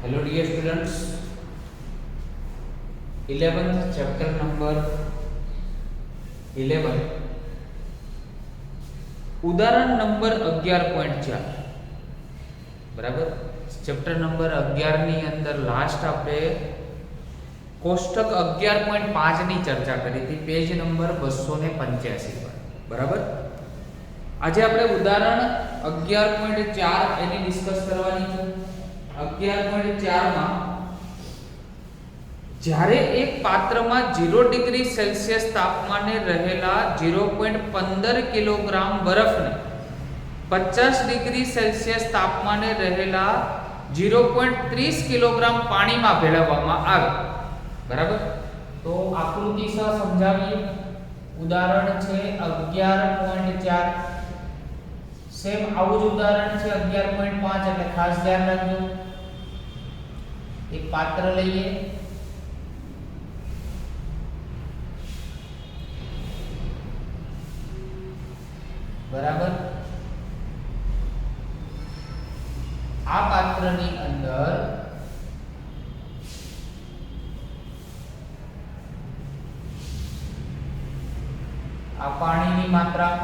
Hello dear students, 11th chapter number 11 ઉદાહરણ number 11.4 બરાબર. Chapter number 11 ની અંદર લાસ્ટ આપણે કોષ્ટક 11.5 ની ચર્ચા કરી હતી, પેજ નંબર 285 પર. બરાબર. આજે આપણે ઉદાહરણ 11.4 એની ડિસ્કસ કરવાની છે. 11.4 માં જ્યારે એક પાત્રમાં 0 ડિગ્રી સેલ્સિયસ તાપમાને રહેલા 0.15 કિલોગ્રામ બરફને 50 ડિગ્રી સેલ્સિયસ તાપમાને રહેલા 0.30 કિલોગ્રામ પાણીમાં ભેળવવામાં આવે. બરાબર. તો આકૃતિ સહ સમજાવીએ. ઉદાહરણ છે 11.4. સેમ આવું જ ઉદાહરણ છે 11.5, એટલે ખાસ ધ્યાન રાખજો. એક પાત્ર લઈએ, બરાબર. આ પાત્રની અંદર આ પાણીની માત્રા,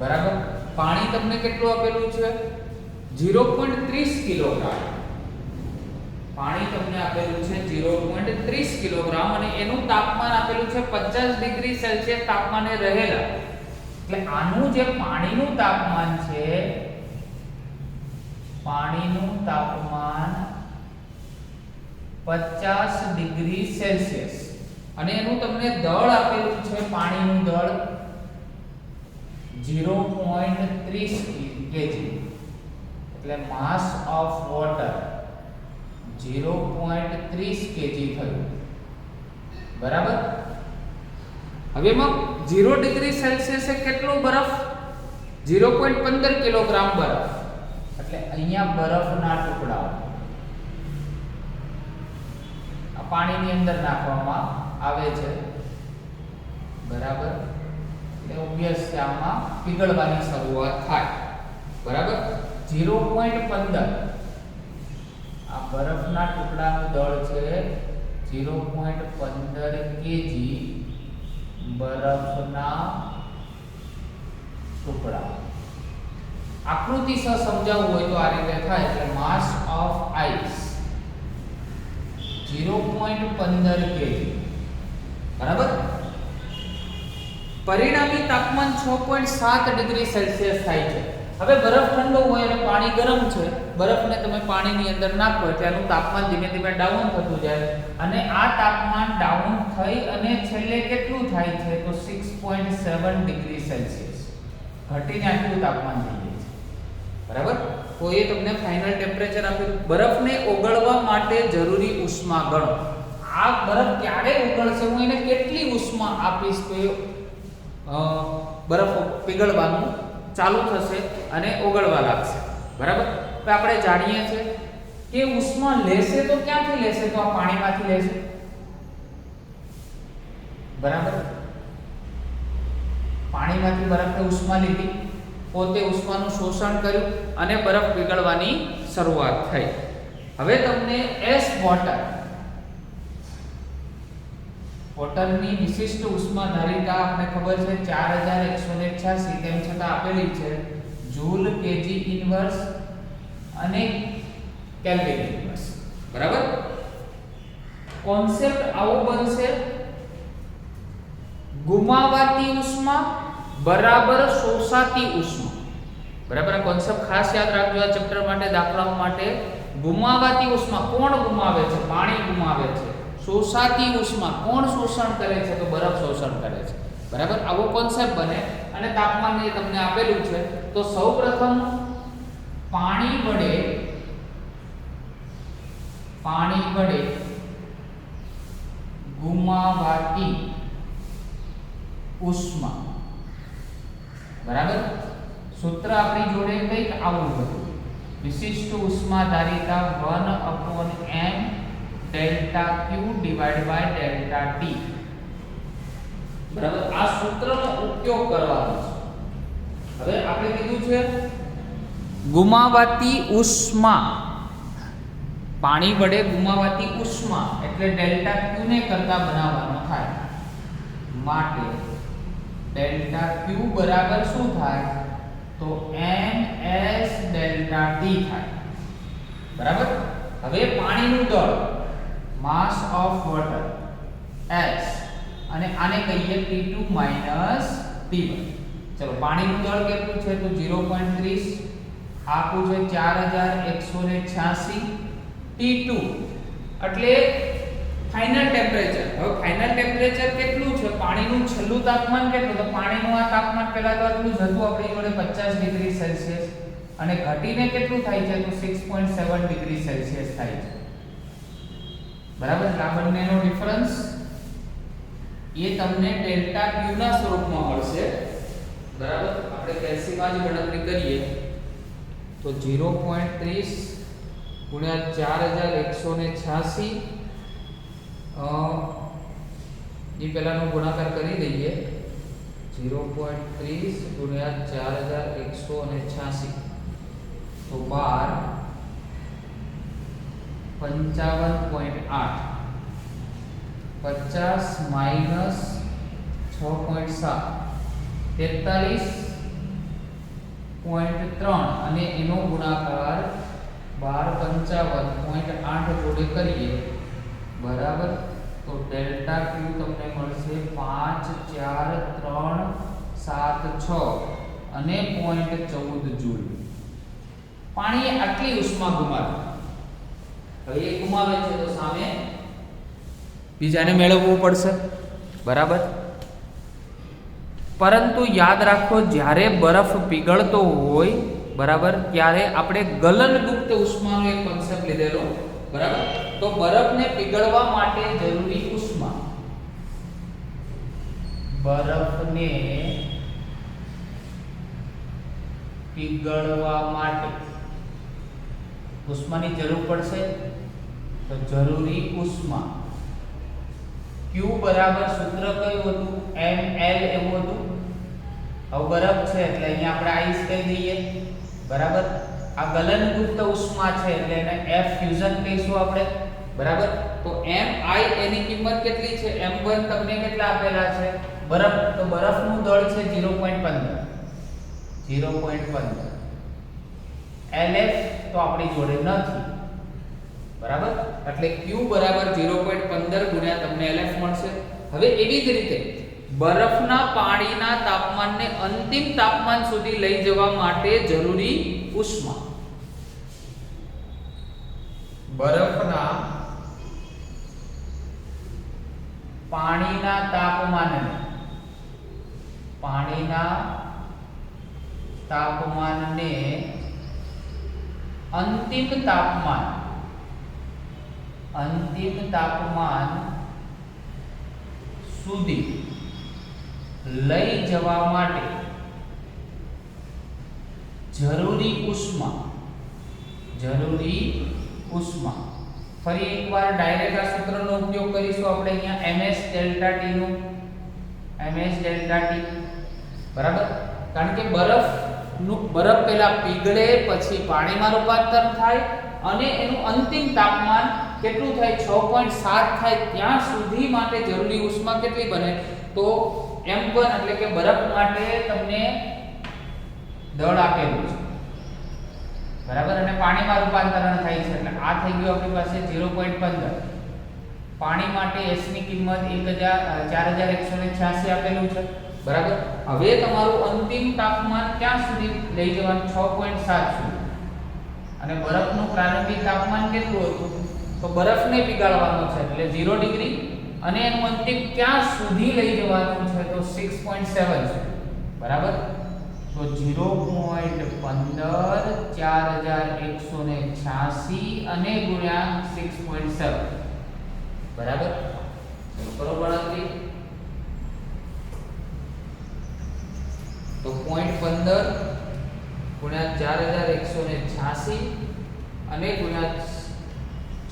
બરાબર. પાણી તમને કેટલું આપેલું છે? 0.30 કિલોગ્રામ. પાણી તમને આપેલું છે 0.30 કિલોગ્રામ અને એનું તાપમાન આપેલું છે 50 ડિગ્રી સેલ્સિયસ તાપમાને રહેલા. એટલે આનું જે પાણીનું તાપમાન છે, પાણીનું તાપમાન 50 ડિગ્રી સેલ્સિયસ અને એનું તમને દળ આપેલું છે, પાણીનું દળ 0.30 kg. એટલે માસ ઓફ વોટર 0.30 kg થયું. બરાબર. હવે એમાં 0 ડિગ્રી સેલ્સિયસ કેટલો બરફ? 0.15 કિલોગ્રામ બરફ. એટલે અહીંયા બરફના ટુકડાઓ આ પાણીની અંદર નાખવામાં આવે છે. બરાબર. એટલે ઓબ્વિયસલી આમાં પીગળવાની શરૂઆત થાય. બરાબર. 0.15 આ બરફના ટુકડાનું દળ છે 0.15 kg બરફના ટુકડા. આકૃતિ સહ સમજાવવું હોય તો આ રીતે થાય. એટલે માસ ઓફ આઈસ 0.15 kg. બરાબર. પરિણામી તાપમાન 6.7 ડિગ્રી સેલ્સિયસ થાય છે. હવે બરફ ઠંડો હોય અને પાણી ગરમ છે. બરફને તમે પાણીની અંદર નાખો એટલે એનું તાપમાન ધીમે ધીમે ડાઉન થતું જાય અને આ તાપમાન ડાઉન થઈ અને છેલ્લે કેટલું થાય છે? તો 6.7 ડિગ્રી સેલ્સિયસ ઘટીને આટલું તાપમાન થઈ જાય છે. બરાબર. તો એ તમને ફાઇનલ ટેમ્પરેચર આપ્યું. બરફને ઓગળવા માટે જરૂરી ઉષ્મા ગણો. આ બરફ ક્યારે ઓગળશે, હું એને કેટલી ઉષ્મા આપીશ તો બરફ પીગળવાનું ચાલુ થશે અને ઓગળવા લાગશે. બરાબર. તો આપણે જાણીએ છીએ કે ઉષ્મા લેશે તો ક્યાંથી લેશે? તો આ પાણીમાંથી લેશે. બરાબર. પાણીમાંથી બરફે ઉષ્મા લીધી, પોતે ઉષ્માનું શોષણ કર્યું અને બરફ પીગળવાની શરૂઆત થઈ. હવે તમને એસ વોટરની વિશિષ્ટ ઉષ્મા ધારિતા આપણે ખબર છે 4186, તેમ છતાં આપેલી છે જૂલ, કેજી ઇન્વર્સ અને કેલ્વિન ઇન્વર્સ. બરાબર. કોન્સેપ્ટ આવો બનશે: ગુમાવાતી ઉષ્મા બરાબર શોષાતી ઉષ્મા. બરાબર. આ કોન્સેપ્ટ ખાસ યાદ રાખજો આ ચેપ્ટર માટે, દાખલાઓ માટે. ગુમાવાતી ઉષ્મા કોણ ગુમાવે છે? પાણી ગુમાવે છે. શોષાતી ઉષ્મા કોણ શોષણ કરે છે? તો બરફ શોષણ કરે છે. બરાબર. આવો કોન્સેપ્ટ બને અને તાપમાન એ તમને આપેલું છે. તો સૌપ્રથમ પાણી વડે ગુમાવાતી ઉષ્મા. બરાબર. સૂત્ર આપણી જોડે કંઈક આવું હતું: વિશિષ્ટ ઉષ્મા ધારિતા 1/m delta Q divide by delta T. બરાબર. આ સૂત્રનો ઉપયોગ કરવાનો છે. હવે આપણે કીધું છે ગુમાવાતી ઉષ્મા, પાણી વડે ગુમાવાતી ઉષ્મા એટલે ડેલ્ટા ક્યુ ને કરતા બનાવવાનો થાય, માટે ડેલ્ટા ક્યુ બરાબર શું થાય તો ms ડેલ્ટા ટી થાય, બરાબર. હવે પાણીનું દળ માસ ઓફ વોટર h અને આને કહીએ T2 T1. ચલો પાણીનું દળ કેટલું છે તો 0.30, આપું છે 4186 T2 એટલે ફાઇનલ ટેમ્પરેચર. હવે ફાઇનલ ટેમ્પરેચર કેટલું છે, પાણીનું છેલ્લું તાપમાન કેટલું, તો પાણીનું આ તાપમાન પહેલા તો આટલું જ હતું આપણી જોડે 50 ડિગ્રી સેલ્સિયસ, અને ઘટીને કેટલું થાય છે તો 6.7 ડિગ્રી સેલ્સિયસ થાય છે, બરાબર. એટલે આ બંનેનો ડિફરન્સ એ તમને ડેલ્ટા ક્યુ ના સ્વરૂપમાં મળશે, બરાબર. આપણે કેલ્સીમાં જ ગણતરી કરીએ તો 0.30 ગુણ્યા 4186 એ પહેલાનો ગુણાકાર કરી દઈએ, 0.30 ગુણ્યા 4186 તો 55.8, 50 માઈનસ 6.7 43.3 અને એનો ગુણાકાર 1255.8 જોડે કરીએ, બરાબર. તો ડેલ્ટા ક્યુ તમને મળશે 54376 અને 0.14 જૂલ. પાણીએ આટલી ઉષ્મા ગુમાવી, હવે એ ગુમાવે છે તો સામે બીજાને મેળવવું પડશે, બરાબર. પરંતુ યાદ રાખો જ્યારે બરફ પીગળતો હોય, બરાબર, ત્યારે આપણે ગલનગુપ્ત ઉષ્માનો એક કોન્સેપ્ટ લીધેલો, બરાબર. તો બરફને પીગળવા માટે જરૂરી ઉષ્મા, બરફને પીગળવા માટે ઉષ્માની જરૂર પડશે, તો જરૂરી ઉષ્મા Q બરાબર સૂત્ર કયું હતું ml એવું હતું. હવે બરફ છે એટલે અહીંયા આપણે આઈસ કહી દઈએ, બરાબર. આ ગલનગુપ્ત ઉષ્મા છે એટલે એને F ફ્યુઝન કહીશું આપણે, બરાબર. તો mi એની કિંમત કેટલી છે, m1 તમને કેટલા આપેલા છે બરફ, તો બરફનું દળ છે 0.15, LF તો આપણી જોડે નથી, બરાબર. એટલે Q બરાબર 0.15 ગુણ્યા તમને LF મળશે. હવે એવી જ રીતે બરફના પાણીના તાપમાનને અંતિમ તાપમાન સુધી લઈ જવા માટે જરૂરી ઉષ્મા, બરફના પાણીના તાપમાનને અંતિમ તાપમાન સુધી લઈ જવા માટે જરૂરી ઉષ્મા. ફરી એકવાર ડાયરેક્ટ આ સૂત્રનો ઉપયોગ કરીશું આપણે અહીંયા ms ડેલ્ટા t નો, ms ડેલ્ટા t, બરાબર. કારણ કે બરફ પહેલા પીગળે પછી પાણીમાં રૂપાંતર થાય અને એનું અંતિમ તાપમાન કેટલું થાય 6.7 થાય ત્યાં સુધી માટે જરૂરી ઉષ્મા કેટલી બને તો m1 એટલે કે બરફ માટે તમને દળ આપેલું છે, બરાબર. અને પાણીમાં રૂપાંતરણ થાય છે એટલે આ થઈ ગયું આપણી પાસે 0.15. પાણી માટે S ની કિંમત 4186 આપેલું છે, બરાબર. હવે તમારું અંતિમ તાપમાન ક્યાં સુધી લઈ જવાનું 6.7 સુધી, અને બરફનું પ્રારંભિક તાપમાન કેટલું હતું તો બરફને પીગાળવાનો છે એટલે 0 ડિગ્રી, અને એનું અંતિમ ક્યાં સુધી લઈ જવાનું છે તો 6.7 સુધી, બરાબર. તો 0.15 4186 અને ગુણ્યા 6.7, બરાબર. કરો ગણતરી તો 0.15 ગુણ્યા 4186 અને ગુણ્યા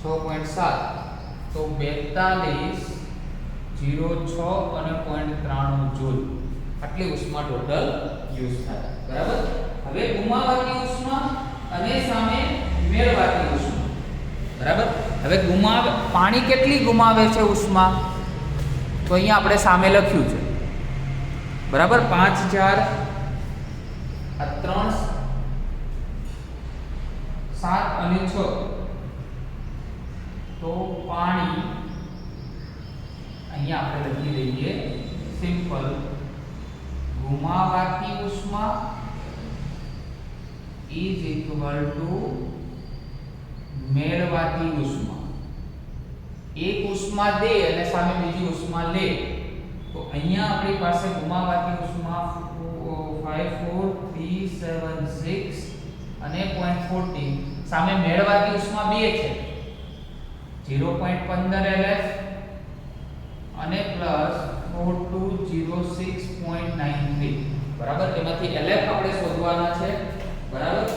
6.7 તો 4206 અને 0.93 જૂલ આટલી ઉષ્મા ટોટલ યુઝ થાય, બરાબર. હવે ગુમાવાતી ઉષ્મા અને સામે મેળવાતી ઉષ્મા, બરાબર. હવે પાણી કેટલી ગુમાવે છે ઉષ્મા, તો અહીંયા આપણે સામે લખ્યું છે, બરાબર. 5 4 આ 3 7 અને 6, તો પાણી અહીંયા આપણે લખી દઈએ સિમ્પલ ગુમાવાતી ઉષ્મા ઇઝ ઇક્વલ ટુ મેળવાતી ઉષ્મા. એક ઉષ્મા દે અને સામે બીજી ઉષ્મા લે, તો અહીંયા આપણી પાસે ગુમાવાતી ઉષ્મા 5 4 3 7 6 અને 0.14, સામે મેળવાતી ઉષ્મા 2 છે 0.15 LF અને પ્લસ 4206.93, બરાબર. એમાંથી LF આપણે શોધવાના છે, બરાબર.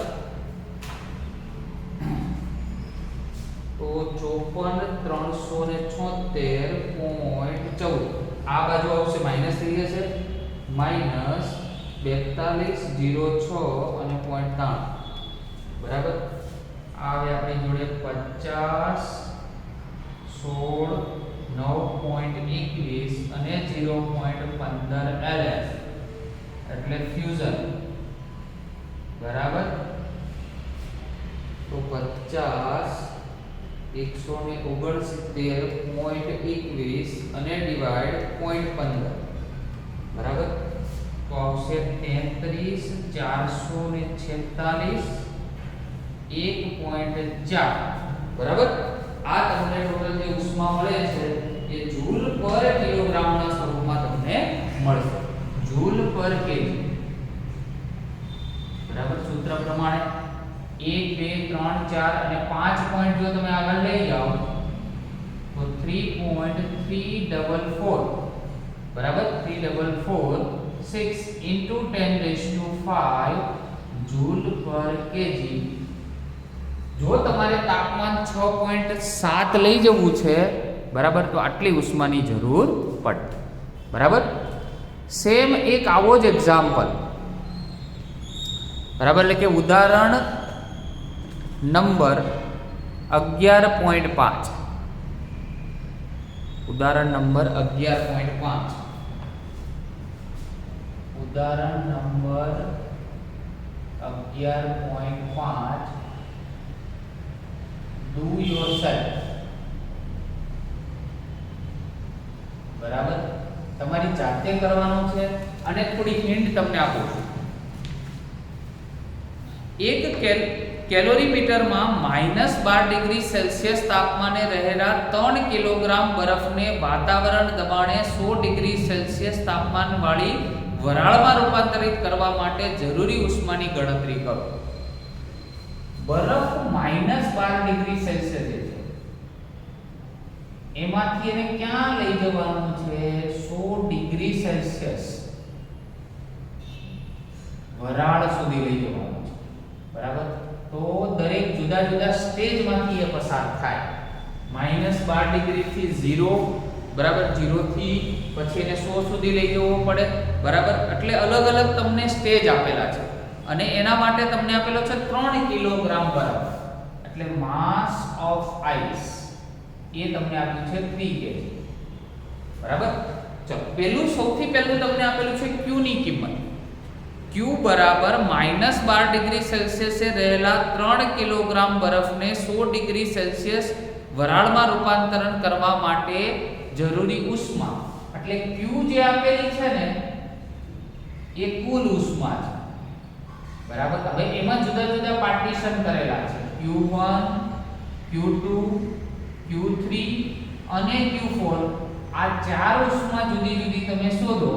તો 54,376.14, આ બાજુ આવશે માઈનસ થઈ જશે, માઈનસ 4206 અને 0.3, બરાબર. આવે આપણી જોડે 50 16 9.21 અને 0.15 LF એટલે ફ્યુઝન, બરાબર. તો 50 169.21 અને ડિવાઇડ 0.15, બરાબર. તો આવશે 33,446 1.4, બરાબર. આ તમને ટોટલ જે ઉષ્મા મળે છે એ જૂલ પર કિલોગ્રામ ના સ્વરૂપમાં તમને મળશે, જૂલ પર કેજી, બરાબર. સૂત્ર પ્રમાણે 1 2 3 4 અને 5 પોઈન્ટ જો તમે આગળ લઈ જાઓ તો 3.344, બરાબર. 3446 into 10⁵ જૂલ પર કેજી. જો તમારે તાપમાન 6.7 લઈ જવું છે, બરાબર, તો આટલી ઉષ્માની જરૂર પડે, બરાબર. સેમ એક આવો જ એક્ઝામ્પલ, બરાબર, એટલે કે ઉદાહરણ નંબર 11.5, ઉદાહરણ નંબર 11.5, ઉદાહરણ નંબર 11.5 do yourself, બરાબર. તમારી જાતે કરવાનું છે અને થોડી હિન્ટ તમને આપું છું. એક કેલોરીમીટરમાં -12°C તાપમાને રહેલા 3 કિલોગ્રામ બરફને વાતાવરણ દબાણે 100°C તાપમાન વાળી વરાળમાં રૂપાંતરિત કરવા માટે જરૂરી ઉષ્માની ગણતરી કરો. બરફ -12°C છે, એમાંથી એને ક્યાં લઈ જવાનું છે, 100°C વરાળ સુધી લઈ જવાનું છે, બરાબર. તો દરેક જુદા જુદા સ્ટેજમાંથી એ પસાર થાય. -12° થી 0, બરાબર, 0 થી પછી એને 100 સુધી લઈ જવો પડે, બરાબર. એટલે અલગ અલગ તમને સ્ટેજ આપેલા છે અને એના માટે તમને આપેલો છે 3 કિલોગ્રામ બરફ, એટલે માસ ઓફ આઈસ એ તમને આપ્યું છે 3 kg, બરાબર. ચલો, સૌથી પહેલું તમને આપેલું છે Q ની કિંમત. Q બરાબર -12°C રહેલા 3 કિલોગ્રામ બરફને 100°C વરાળમાં રૂપાંતરણ કરવા માટે જરૂરી ઉષ્મા, એટલે Q જે આપેલી છે ને એ કુલ ઉષ્મા છે, બરાબર. હવે એમાં જુદા જુદા પાર્ટીશન કરેલા છે, Q1 Q2 Q3 અને Q4. આ ચાર ઉષ્મા જુદી જુદી તમે શોધો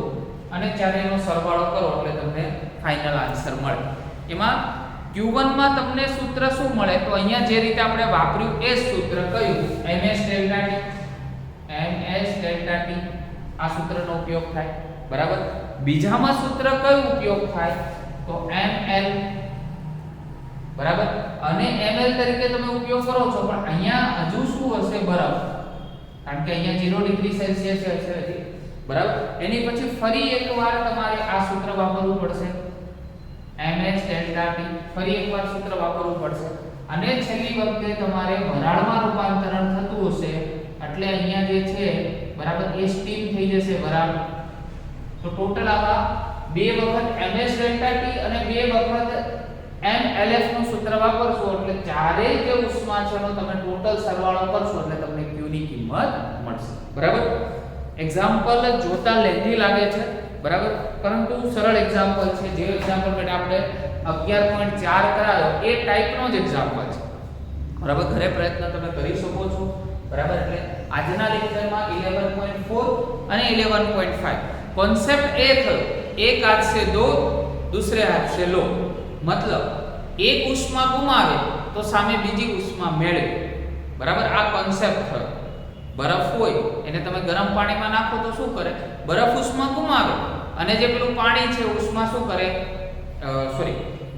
અને ચારેયનો સરવાળો કરો એટલે તમને ફાઇનલ આન્સર મળે. એમાં Q1 માં તમને સૂત્ર શું મળે, તો અહીંયા જે રીતે આપણે વાપર્યું એ સૂત્ર કયું, ms delta T, આ સૂત્રનો ઉપયોગ થાય, બરાબર. બીજામાં સૂત્ર કયું ઉપયોગ થાય, તો ml, બરાબર. અને ml તરીકે તમે ઉપયોગ કરો છો, પણ અહીંયા હજુ શું હશે, બરફ, કારણ કે અહીંયા 0°C હશે, બરાબર. એની પછી ફરી એકવાર તમારે આ સૂત્ર વાપરવું પડશે, mh ડેલ્ટા t ફરી એકવાર સૂત્ર વાપરવું પડશે અને છેલ્લી વખતે તમારે વરાળમાં રૂપાંતરણ થતું હશે એટલે અહીંયા જે છે બરાબર એ સ્ટીમ થઈ જશે વરાળ તો ટોટલ આવા બે વખત mh ડેલ્ટા t અને બે વખત mLF નું સૂત્ર વાપરશો એટલે ચારેય જે ઉષ્મા છે એનો તમે ટોટલ સરવાળો કરશો એટલે તમને Q ની કિંમત મળશે બરાબર એક્ઝામ્પલ જોતા લેન્ધી લાગે છે બરાબર પરંતુ સરળ એક્ઝામ્પલ છે જે એક્ઝામ્પલ માટે આપણે 11.4 કરાયો એ ટાઈપનો જ એક્ઝામ્પલ છે બરાબર ઘરે પ્રયત્ન તમે કરી શકો છો બરાબર એટલે આજના લેક્ચરમાં 11.4 અને 11.5 કોન્સેપ્ટ એ થયો એક हाथ से दो दूसरे हाथ से लो मतलब એક ઉષ્મા ગુમાવે તો સામે બીજી ઉષ્મા મેળવે બરાબર આ કોન્સેપ્ટ થયો બરફ હોય એને તમે ગરમ પાણીમાં નાખો તો શું કરે બરફ ઉષ્મા ગુમાવે અને જે પેલું પાણી છે ઉષ્મા શું કરે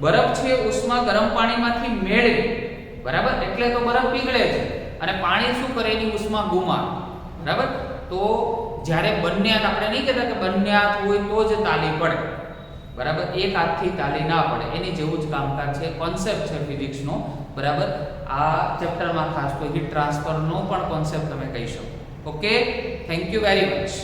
બરફ છે ઉષ્મા ગરમ પાણીમાંથી મેળવે બરાબર એટલે તો બરફ પીગળે છે અને પાણી શું કરે એની ઉષ્મા ગુમાવે બરાબર તો જ્યારે બંને હાથ આપણે નહીં કહેતા કે બંને હાથ હોય તો જ તાલી પડે બરાબર એક હાથથી તાલી ના પડે એની જેવું જ કામકાજ છે કોન્સેપ્ટ છે ફિઝિક્સનો બરાબર આ ચેપ્ટરમાં ખાસ તો હીટ ટ્રાન્સફરનો પણ કોન્સેપ્ટ તમે કહી શકો okay thank you very much